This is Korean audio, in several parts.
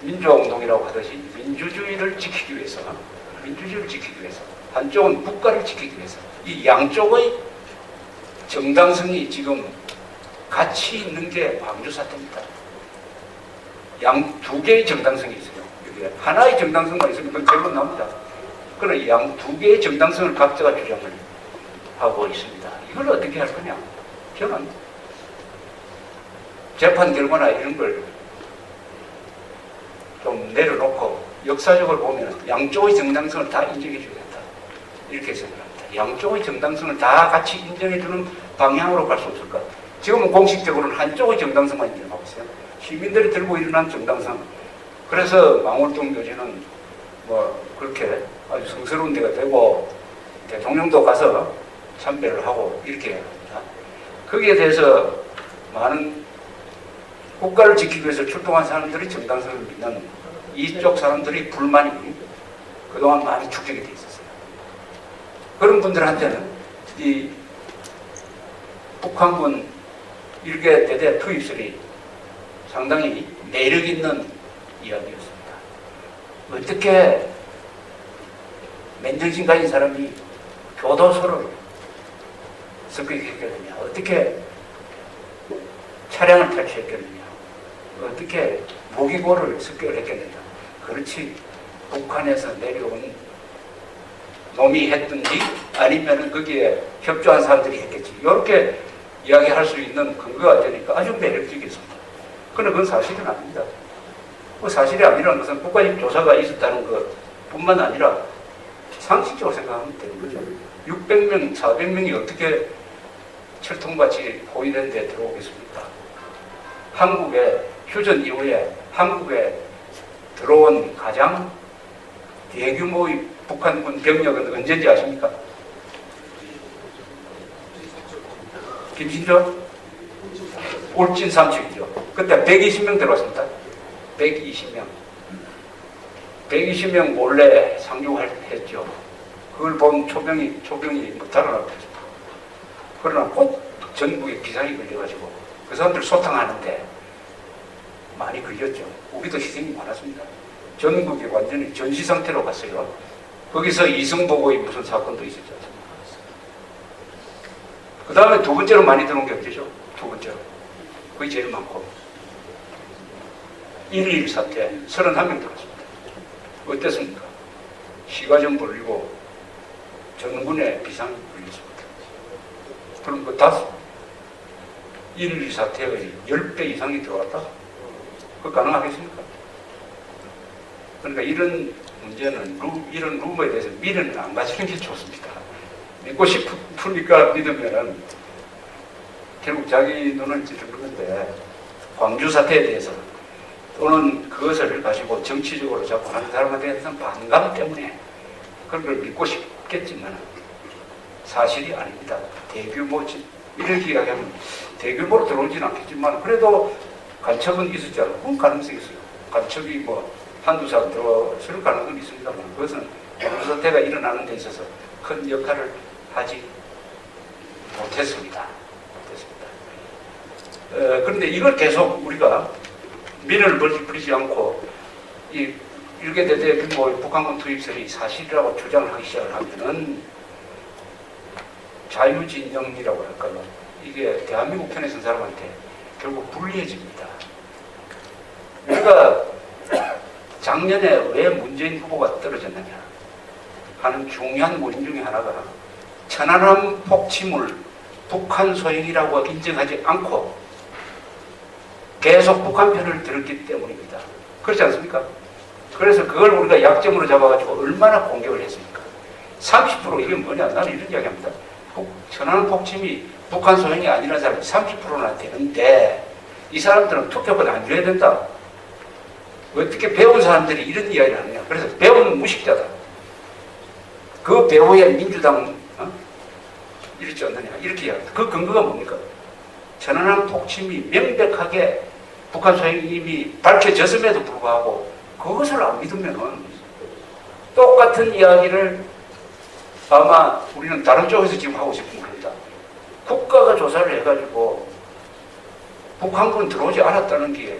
민주화운동이라고 하듯이 민주주의를 지키기 위해서 한쪽은 국가를 지키기 위해서 이 양쪽의 정당성이 지금 같이 있는 게 광주 사태입니다. 두 개의 정당성이 있어요. 여기 하나의 정당성만 있으면 그건 결론 납니다. 그러나 두 개의 정당성을 각자가 주장을 하고 있습니다. 이걸 어떻게 할 거냐? 저는 재판 결과나 이런 걸 좀 내려놓고 역사적으로 보면 양쪽의 정당성을 다 인정해 줘야 된다. 이렇게 생각합니다. 양쪽의 정당성을 다 같이 인정해 주는 방향으로 갈 수 없을까? 지금은 공식적으로는 한쪽의 정당성만 인정하고 있어요. 시민들이 들고 일어난 정당성. 그래서 망월동 요지는 뭐 그렇게 아주 성스러운 데가 되고 대통령도 가서 참배를 하고 이렇게 합니다. 거기에 대해서 많은 국가를 지키기 위해서 출동한 사람들이 정당성을 믿는 이쪽 사람들이 불만이 그동안 많이 축적이 돼 있었어요. 그런 분들한테는 이 북한군 일개 대대 투입설이 상당히 매력 있는 이야기였습니다. 어떻게 맨정신 가진 사람이 교도소를 습격했겠느냐, 어떻게 차량을 탈취했겠느냐, 어떻게 무기고를 습격을 했겠느냐. 그렇지 북한에서 내려온 놈이 했든지 아니면 거기에 협조한 사람들이 했겠지. 이렇게 이야기할 수 있는 근거가 되니까 아주 매력적이었습니다. 그러나 그건 사실은 아닙니다. 그 사실이 아니라는 것은 국가적 조사가 있었다는 것뿐만 아니라 상식적으로 생각하면 되는 거죠. 600명, 400명이 어떻게 철통같이 포위된 데 들어오겠습니까? 한국에 휴전 이후에 한국에 들어온 가장 대규모의 북한군 병력은 언제인지 아십니까? 김신조? 울진 삼척이죠. 그때 120명 들어왔습니다. 120명. 120명 몰래 상륙했죠. 그걸 본 초병이 뭐 달아났죠. 그러나 꼭 전국에 기상이 걸려가지고 그 사람들 소탕하는데 많이 걸렸죠. 우리도 희생이 많았습니다. 전국이 완전히 전시 상태로 갔어요. 거기서 이승보고의 무슨 사건도 있었지 않습니까? 그 다음에 두 번째로 많이 들어온 게 어디죠? 두 번째로. 그게 제일 많고. 1.1 사태 31명 들어왔습니다. 어땠습니까? 시가전 불리고 전군에 비상이 불렸습니다. 그럼 그 1.1 사태의 10배 이상이 들어왔다? 그거 가능하겠습니까? 그러니까 이런 문제는 이런 루머에 대해서 미련을 안 가지는 게 좋습니다. 믿고 싶으니까 믿으면 결국 자기 눈을 찌르는 건데 광주 사태에 대해서 또는 그것을 가지고 정치적으로 접근하는 사람에 대해서는 반감 때문에 그런 걸 믿고 싶겠지만 사실이 아닙니다. 대규모 이렇게 이야기하면 대규모로 들어오지는 않겠지만 그래도 간첩은 있었지 않아요. 그건 가능성이 있어요. 간첩이 뭐 한두 사람 들어설 가능성이 있습니다만 그것은 광주 사태가 일어나는 데 있어서 큰 역할을 하지 못했습니다. 그런데 이걸 계속 우리가 미련을 부리지 않고 이 일개 대대 규모의 북한군 투입설이 사실이라고 주장을 하기 시작을 하면은 자유진영이라고 할까요? 이게 대한민국 편에 선 사람한테 결국 불리해집니다. 우리가 작년에 왜 문재인 후보가 떨어졌느냐 하는 중요한 원인 중에 하나가 천안함 폭침을 북한 소행이라고 인정하지 않고 계속 북한 편을 들었기 때문입니다. 그렇지 않습니까? 그래서 그걸 우리가 약점으로 잡아가지고 얼마나 공격을 했습니까? 30% 이게 뭐냐? 나는 이런 이야기합니다. 천안함 폭침이 북한 소행이 아니라는 사람이 30%나 되는데 이 사람들은 투표권 안 줘야 된다. 어떻게 배운 사람들이 이런 이야기를 하느냐. 그래서 배우는 무식자다. 그 배후에 민주당 이렇지 않느냐. 이렇게 이야기합니다. 그 근거가 뭡니까? 천안함 폭침이 명백하게 북한 소행이 이미 밝혀졌음에도 불구하고 그것을 안 믿으면 똑같은 이야기를 아마 우리는 다른 쪽에서 지금 하고 싶은 겁니다. 국가가 조사를 해가지고 북한군 들어오지 않았다는 게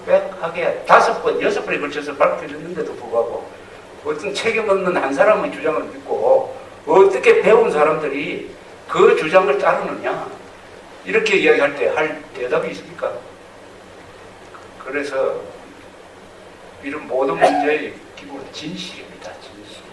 명백하게 5번, 6번에 걸쳐서 밝혀졌는데도 불구하고 어떤 책임 없는 한 사람의 주장을 믿고 어떻게 배운 사람들이 그 주장을 따르느냐 이렇게 이야기할 때 할 대답이 있습니까? 그래서 이런 모든 문제의 기본 진실입니다. 진실.